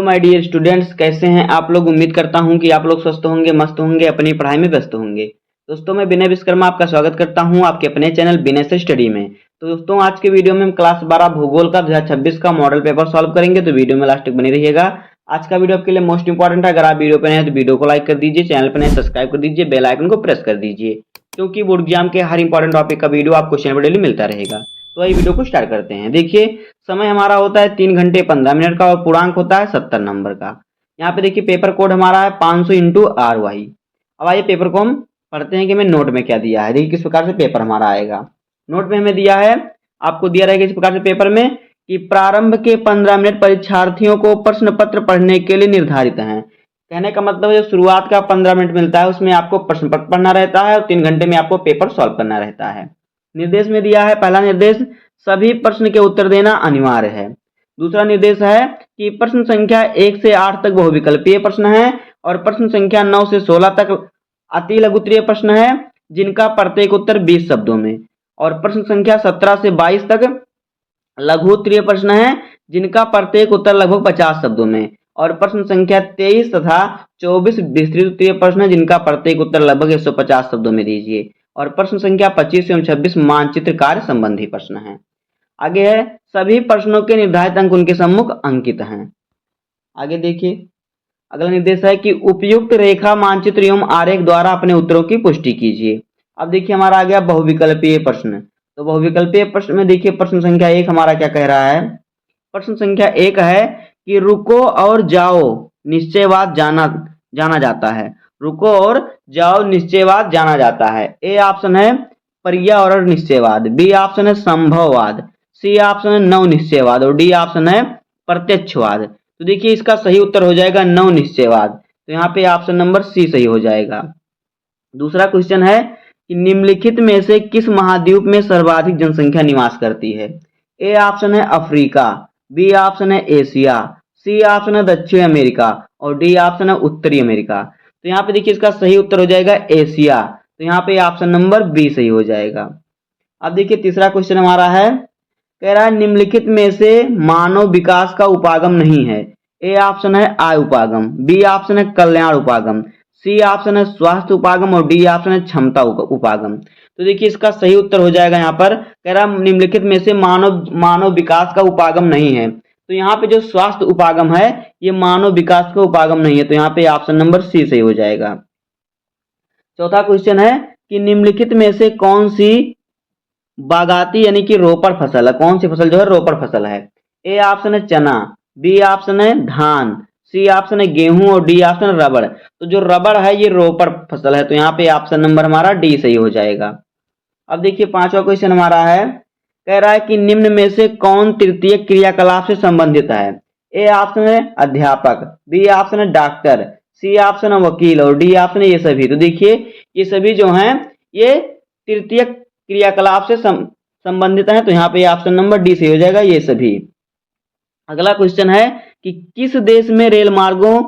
My dear students, कैसे हैं आप लोग। उम्मीद करता हूं कि आप लोग स्वस्थ होंगे, मस्त होंगे, अपनी पढ़ाई में व्यस्त होंगे। दोस्तों, मैं विनय विश्वकर्मा आपका स्वागत करता हूं आपके अपने चैनल विनय से स्टडी में। तो दोस्तों, आज के वीडियो में हम क्लास 12 भूगोल का 2026 का मॉडल पेपर सॉल्व करेंगे, तो वीडियो में लास्ट तक बनी रहिएगा। आज का वीडियो आपके लिए मोस्ट इंपॉर्टेंट है। अगर आप वीडियो पर नए हैं तो वीडियो को लाइक कर दीजिए, चैनल पर नए सब्सक्राइब कर दीजिए, बेल आइकन को प्रेस कर दीजिए, क्योंकि बोर्ड एग्जाम के हर इंपॉर्टेंट टॉपिक का वीडियो आपको चैनल पर डेली मिलता रहेगा। तो वही वीडियो को स्टार्ट करते हैं। देखिए, समय हमारा होता है 3 घंटे 15 मिनट का और पूर्णांक होता है 70 नंबर का। यहाँ पे देखिए पेपर कोड हमारा है 500 इंटू RY। अब आइए पेपर को हम पढ़ते हैं कि हमें नोट में क्या दिया है। देखिए किस प्रकार से पेपर हमारा आएगा। नोट में हमें दिया है, आपको दिया रहेगा इस प्रकार से पेपर में कि प्रारंभ के 15 मिनट परीक्षार्थियों को प्रश्न पत्र पढ़ने के लिए निर्धारित हैं। कहने का मतलब है शुरुआत का 15 मिनट मिलता है, उसमें आपको प्रश्न पत्र पढ़ना रहता है और 3 घंटे में आपको पेपर सॉल्व करना रहता है। निर्देश में दिया है, पहला निर्देश सभी प्रश्न के उत्तर देना अनिवार्य है। दूसरा निर्देश है कि प्रश्न संख्या 1 से 8 तक बहुविकल्पीय प्रश्न है और प्रश्न संख्या 9 से 16 तक अति लघुत्तरीय प्रश्न है, जिनका प्रत्येक उत्तर 20 शब्दों में, और प्रश्न संख्या 17 से 22 तक लघुत्तरीय प्रश्न है, जिनका प्रत्येक उत्तर लगभग 50 शब्दों में, और प्रश्न संख्या 23 तथा 24 विस्तृत प्रश्न है, जिनका प्रत्येक उत्तर लगभग 150 शब्दों में दीजिए, और प्रश्न संख्या 25 एवं 26 मानचित्र कार्य संबंधी प्रश्न है। आगे है सभी प्रश्नों के निर्धारित अंक उनके सम्मुख अंकित हैं। आगे देखिए, अगला निर्देश है कि उपयुक्त रेखा मानचित्र एवं आरेख द्वारा अपने उत्तरों की पुष्टि कीजिए। अब देखिए हमारा आ गया बहुविकल्पीय प्रश्न। तो बहुविकल्पीय प्रश्न में देखिए प्रश्न संख्या 1 हमारा क्या कह रहा है। प्रश्न संख्या 1 है कि रुको और जाओ निश्चयवाद जाना जाता है। रुको और जाओ निश्चयवाद जाना जाता है। ए ऑप्शन है पर्यावरण निश्चयवाद, बी ऑप्शन है संभववाद, सी ऑप्शन है नव निश्चयवाद और डी ऑप्शन है प्रत्यक्षवाद। तो देखिए इसका सही उत्तर हो जाएगा नव निश्चयवाद। तो यहाँ पे ऑप्शन नंबर सी सही हो जाएगा। दूसरा क्वेश्चन है कि निम्नलिखित में से किस महाद्वीप में सर्वाधिक जनसंख्या निवास करती है। ए ऑप्शन है अफ्रीका, बी ऑप्शन है एशिया, सी ऑप्शन है दक्षिण अमेरिका और डी ऑप्शन है उत्तरी अमेरिका। तो यहाँ पे देखिए इसका सही उत्तर हो जाएगा एशिया। तो यहाँ पे ऑप्शन नंबर बी सही हो जाएगा। अब देखिए तीसरा क्वेश्चन हमारा है, कह रहा है निम्नलिखित में से मानव विकास का उपागम नहीं है। ए ऑप्शन है आय उपागम, बी ऑप्शन है कल्याण उपागम, सी ऑप्शन है स्वास्थ्य उपागम और डी ऑप्शन है क्षमता उपागम। तो देखिए इसका सही उत्तर हो जाएगा, यहाँ पर कह रहा है निम्नलिखित में से मानव विकास का उपागम नहीं है। तो यहाँ पे जो स्वास्थ्य उपागम है ये मानव विकास का उपागम नहीं है। तो यहाँ पे ऑप्शन नंबर सी सही हो जाएगा। चौथा क्वेश्चन है कि निम्नलिखित में से कौन सी बागाती यानी कि रोपड़ फसल है, कौन सी फसल जो है रोपड़ फसल है। ए ऑप्शन है चना, बी ऑप्शन है धान, सी ऑप्शन है गेहूं और डी ऑप्शन है रबड़। तो जो रबड़ है ये रोपड़ फसल है। तो यहाँ पे ऑप्शन नंबर हमारा डी सही हो जाएगा। अब देखिए पांचवा क्वेश्चन हमारा है, कह रहा है कि निम्न में से कौन तृतीय क्रियाकलाप से संबंधित है। ए ऑप्शन है अध्यापक, बी ऑप्शन है डॉक्टर, सी ऑप्शन है वकील और डी ऑप्शन है ये सभी। तो देखिए ये सभी जो हैं ये तृतीय क्रियाकलाप से संबंधित है। तो यहाँ पे ऑप्शन नंबर डी सही हो जाएगा, ये सभी। अगला क्वेश्चन है कि किस देश में रेल मार्गों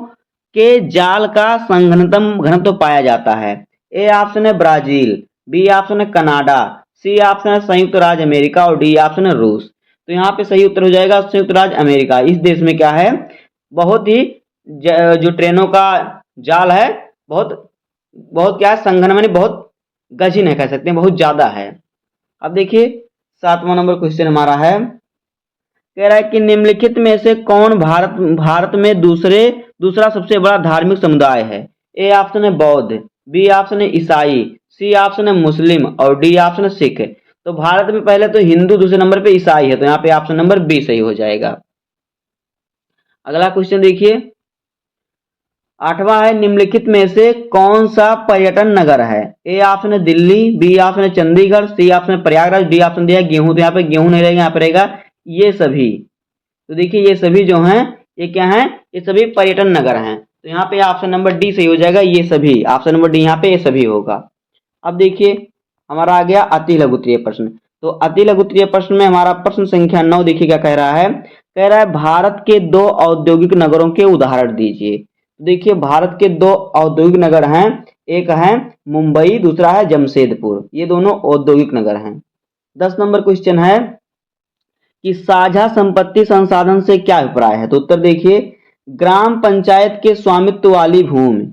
के जाल का संघनतम घनत्व पाया जाता है। ए ऑप्शन है ब्राजील, बी ऑप्शन है कनाडा, सी ऑप्शन है संयुक्त राज्य अमेरिका और डी ऑप्शन है रूस। तो यहाँ पे सही उत्तर हो जाएगा संयुक्त राज्य अमेरिका। इस देश में क्या है, बहुत ही जो ट्रेनों का जाल है बहुत बहुत क्या है संघन मानी बहुत गजीन है, कह सकते हैं बहुत ज्यादा है। अब देखिए 7वां नंबर क्वेश्चन हमारा है, कह रहा है कि निम्नलिखित में से कौन भारत में दूसरा सबसे बड़ा धार्मिक समुदाय है। ए ऑप्शन है बौद्ध, बी ऑप्शन है ईसाई, सी ऑप्शन है मुस्लिम और डी ऑप्शन है सिख। तो भारत में पहले तो हिंदू, दूसरे नंबर पे ईसाई है। तो यहाँ पे ऑप्शन नंबर बी सही हो जाएगा। अगला क्वेश्चन देखिए 8वां है, निम्नलिखित में से कौन सा पर्यटन नगर है। ए ऑप्शन है दिल्ली, बी ऑप्शन है चंडीगढ़, सी ऑप्शन है प्रयागराज, डी ऑप्शन दिया गेहूं। तो यहाँ पे गेहूं नहीं रहेगा, यहाँ पे रहेगा ये सभी। तो देखिए ये सभी जो हैं ये क्या हैं, ये सभी पर्यटन नगर हैं। तो यहाँ पे ऑप्शन नंबर डी सही हो जाएगा, ये सभी। ऑप्शन नंबर डी यहाँ पे ये सभी होगा। अब देखिए हमारा आ गया अति लघुत्तरीय प्रश्न। तो अति लघुत्तरीय प्रश्न में हमारा प्रश्न संख्या 9 देखिए क्या कह रहा है, कह रहा है भारत के 2 औद्योगिक नगरों के उदाहरण दीजिए। देखिए भारत के 2 औद्योगिक नगर हैं, एक है मुंबई, दूसरा है जमशेदपुर। ये दोनों औद्योगिक नगर हैं। 10 नंबर क्वेश्चन है कि साझा संपत्ति संसाधन से क्या अभिप्राय है। तो उत्तर देखिए, ग्राम पंचायत के स्वामित्व वाली भूमि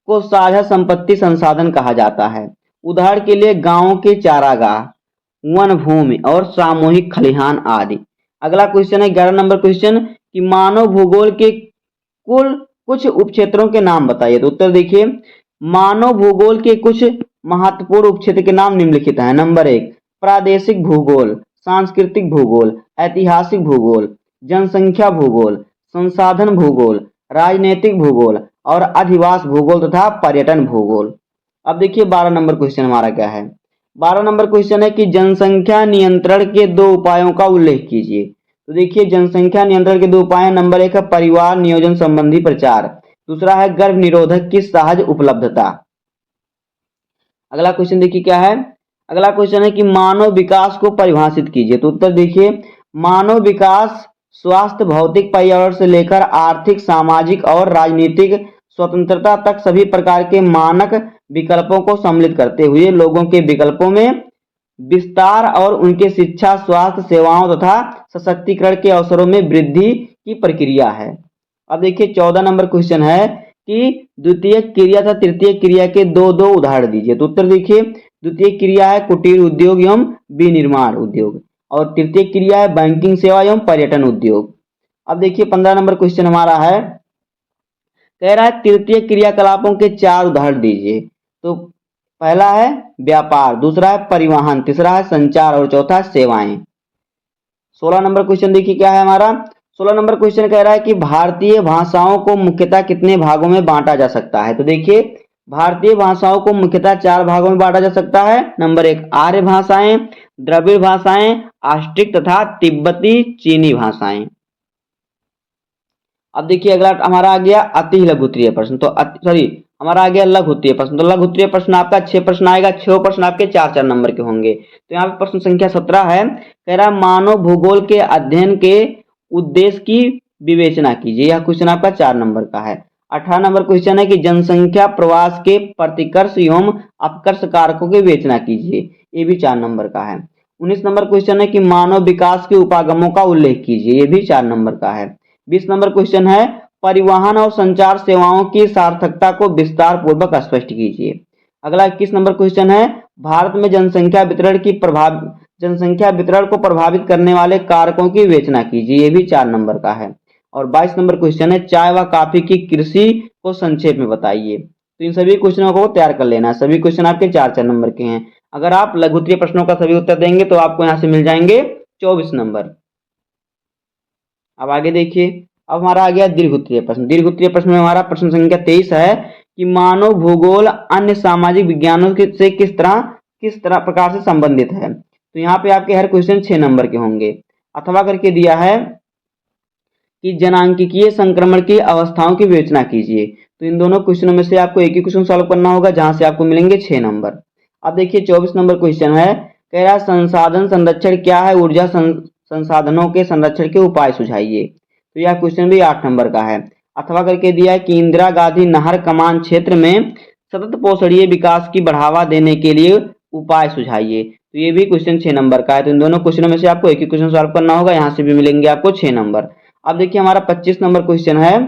को साझा संपत्ति संसाधन कहा जाता है। उदाहरण के लिए गांवों के चारागाह, वन भूमि और सामूहिक खलिहान आदि। अगला क्वेश्चन है 11 नंबर क्वेश्चन कि मानव भूगोल के कुल कुछ उपक्षेत्रों के नाम बताइए। तो उत्तर देखिए, मानव भूगोल के कुछ महत्वपूर्ण उपक्षेत्र के नाम निम्नलिखित हैं। नंबर 1 प्रादेशिक भूगोल, सांस्कृतिक भूगोल, ऐतिहासिक भूगोल, जनसंख्या भूगोल, संसाधन भूगोल, राजनीतिक भूगोल और अधिवास भूगोल तथा पर्यटन भूगोल। अब देखिए 12 नंबर क्वेश्चन हमारा क्या है। 12 नंबर क्वेश्चन है कि जनसंख्या नियंत्रण के 2 उपायों का उल्लेख कीजिए। तो देखिए जनसंख्या नियंत्रण के 2 उपाय हैं। नंबर 1 है परिवार नियोजन संबंधी प्रचार, दूसरा है गर्भ निरोधक की सहज उपलब्धता। अगला क्वेश्चन देखिए क्या है। अगला क्वेश्चन है कि मानव विकास को परिभाषित कीजिए। तो उत्तर देखिए, मानव विकास स्वास्थ्य, भौतिक, पर्यावरण से लेकर आर्थिक, सामाजिक और राजनीतिक स्वतंत्रता तक सभी प्रकार के मानक विकल्पों को सम्मिलित करते हुए लोगों के विकल्पों में विस्तार और उनके शिक्षा, स्वास्थ्य सेवाओं तथा सशक्तिकरण के अवसरों में वृद्धि की प्रक्रिया है। अब देखिए 14 नंबर क्वेश्चन है कि द्वितीय क्रिया तथा तृतीय क्रिया के 2 उदाहरण दीजिए। तो उत्तर देखिए, द्वितीय क्रिया है कुटीर उद्योग एवं विनिर्माण उद्योग और तृतीय क्रिया है बैंकिंग सेवा एवं पर्यटन उद्योग। अब देखिए 15 नंबर क्वेश्चन हमारा है, कह रहा है तृतीय क्रियाकलापों के 4 उदाहरण दीजिए। तो पहला है व्यापार, दूसरा है परिवहन, तीसरा है संचार और चौथा है सेवाएं। 16 नंबर क्वेश्चन देखिए क्या है हमारा। 16 नंबर क्वेश्चन कह रहा है कि भारतीय भाषाओं को मुख्यतः कितने भागों में बांटा जा सकता है। तो देखिए भारतीय भाषाओं को मुख्यतः 4 भागों में बांटा जा सकता है। नंबर 1 आर्य भाषाएं, द्रविड़ भाषाएं, आस्ट्रिक तथा तिब्बती चीनी भाषाएं। अब देखिए अगला हमारा आ गया अति लघु उत्तरीय प्रश्न। तो हमारा आ गया लघु उत्तरीय प्रश्न। तो लघु उत्तरीय प्रश्न आपका 6 प्रश्न आएगा। 6 प्रश्न आपके 4-4 नंबर के होंगे। तो यहाँ पे प्रश्न संख्या 17 है, कह रहा है मानव भूगोल के अध्ययन के उद्देश्य की विवेचना कीजिए। यह क्वेश्चन आपका 4 नंबर का है। 18 नंबर क्वेश्चन है कि जनसंख्या प्रवास के प्रतिकर्ष एवं अपकर्ष कारकों की विवेचना कीजिए। ये भी 4 नंबर का है। 19 नंबर क्वेश्चन है कि मानव विकास के उपागमों का उल्लेख कीजिए। ये भी 4 नंबर का है। 20 नंबर क्वेश्चन है परिवहन और संचार सेवाओं की सार्थकता को विस्तार पूर्वक स्पष्ट कीजिए। अगला 21 नंबर क्वेश्चन है भारत में जनसंख्या वितरण को प्रभावित करने वाले कारकों की विवेचना कीजिए। ये भी 4 नंबर का है। और 22 नंबर क्वेश्चन है चाय व कॉफी की कृषि को संक्षेप में बताइए। तो इन सभी क्वेश्चनों को तैयार कर लेना है। सभी क्वेश्चन आपके 4-4 नंबर के हैं। अगर आप लघु उत्तरीय प्रश्नों का सभी उत्तर देंगे तो आपको यहाँ से मिल जाएंगे 24 नंबर। अब आगे देखिए, अब हमारा आ गया दीर्घ उत्तरीय प्रश्न। दीर्घ उत्तरीय प्रश्न में हमारा प्रश्न संख्या 23 है कि मानव भूगोल अन्य सामाजिक विज्ञानों से किस तरह प्रकार से संबंधित है। तो यहाँ पे आपके हर क्वेश्चन 6 नंबर के होंगे। अथवा करके दिया है कि जनांकीय संक्रमण की अवस्थाओं की विवेचना कीजिए। तो इन दोनों क्वेश्चनों में से आपको एक ही क्वेश्चन सॉल्व करना होगा, जहां से आपको मिलेंगे 6 नंबर। अब देखिए 24 नंबर क्वेश्चन है, कह रहा है संसाधन संरक्षण क्या है, ऊर्जा संसाधनों के संरक्षण के उपाय सुझाइए। तो यह क्वेश्चन भी 8 नंबर का है। अथवा करके दिया है कि इंदिरा गांधी नहर कमान क्षेत्र में सतत पोषणीय विकास की बढ़ावा देने के लिए उपाय सुझाइए। तो ये भी क्वेश्चन 6 नंबर का है। तो इन दोनों क्वेश्चनों में से आपको एक ही क्वेश्चन सॉल्व करना होगा, यहाँ से भी मिलेंगे आपको 6 नंबर। अब देखिए हमारा 25 नंबर क्वेश्चन है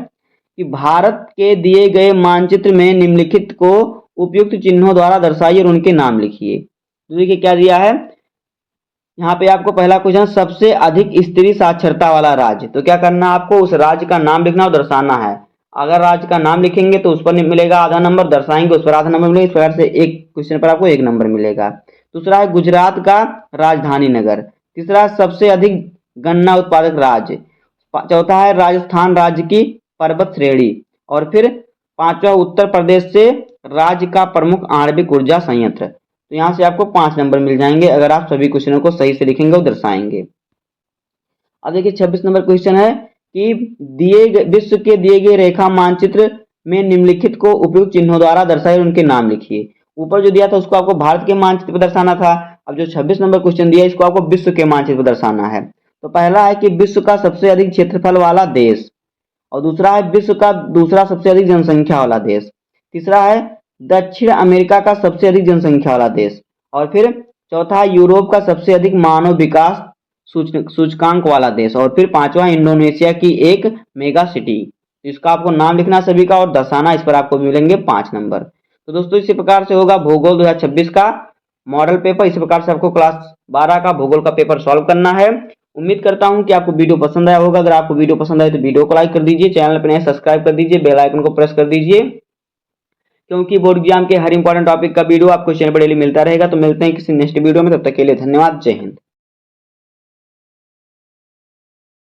कि भारत के दिए गए मानचित्र में निम्नलिखित को उपयुक्त चिन्हों द्वारा दर्शाइए और उनके नाम लिखिए। तो देखिए क्या दिया है यहाँ पे आपको पहला क्वेश्चन, सबसे अधिक स्त्री साक्षरता वाला राज्य। तो क्या करना है आपको, उस राज्य का नाम लिखना और दर्शाना है। अगर राज्य का नाम लिखेंगे तो उस पर मिलेगा आधा नंबर, दर्शाएंगे उस पर आधा नंबर मिलेगा। इस प्रकार से एक क्वेश्चन पर आपको 1 नंबर मिलेगा। दूसरा है गुजरात का राजधानी नगर। तीसरा सबसे अधिक गन्ना उत्पादक राज्य। चौथा है राजस्थान राज्य की पर्वत श्रेणी। और फिर 5वां उत्तर प्रदेश से राज्य का प्रमुख आणविक ऊर्जा संयंत्र। तो यहाँ से आपको 5 नंबर मिल जाएंगे अगर आप सभी क्वेश्चनों को सही से लिखेंगे और दर्शाएंगे। अब देखिए 26 नंबर क्वेश्चन है कि विश्व के दिए गए रेखा मानचित्र में निम्नलिखित को उपयुक्त चिन्हों द्वारा दर्शाए और उनके नाम लिखिए। ऊपर जो दिया था उसको आपको भारत के मानचित्र पर दर्शाना था। अब जो 26 नंबर क्वेश्चन दिया इसको आपको विश्व के मानचित्र पर दर्शाना है। तो पहला है कि विश्व का सबसे अधिक क्षेत्रफल वाला देश, और दूसरा है विश्व का दूसरा सबसे अधिक जनसंख्या वाला देश। तीसरा है दक्षिण अमेरिका का सबसे अधिक जनसंख्या वाला देश। और फिर चौथा है यूरोप का सबसे अधिक मानव विकास सूचकांक वाला देश, और फिर पांचवा इंडोनेशिया की एक मेगा सिटी। इसका आपको नाम लिखना सभी का और दर्शाना, इस पर आपको मिलेंगे 5 नंबर। तो दोस्तों इसी प्रकार से होगा भूगोल 2026 का मॉडल पेपर। इसी प्रकार से आपको क्लास 12 का भूगोल का पेपर सॉल्व करना है। उम्मीद करता हूं कि आपको वीडियो पसंद आया होगा। अगर आपको वीडियो पसंद आए तो वीडियो को लाइक कर दीजिए, चैनल पर नए सब्सक्राइब कर दीजिए, बेल आइकन को प्रेस कर दीजिए, क्योंकि बोर्ड एग्जाम के हर इंपॉर्टेंट टॉपिक का वीडियो आपको चैनल पर डेली मिलता रहेगा। तो मिलते हैं किसी नेक्स्ट वीडियो में, तब तक के लिए धन्यवाद, जय हिंद।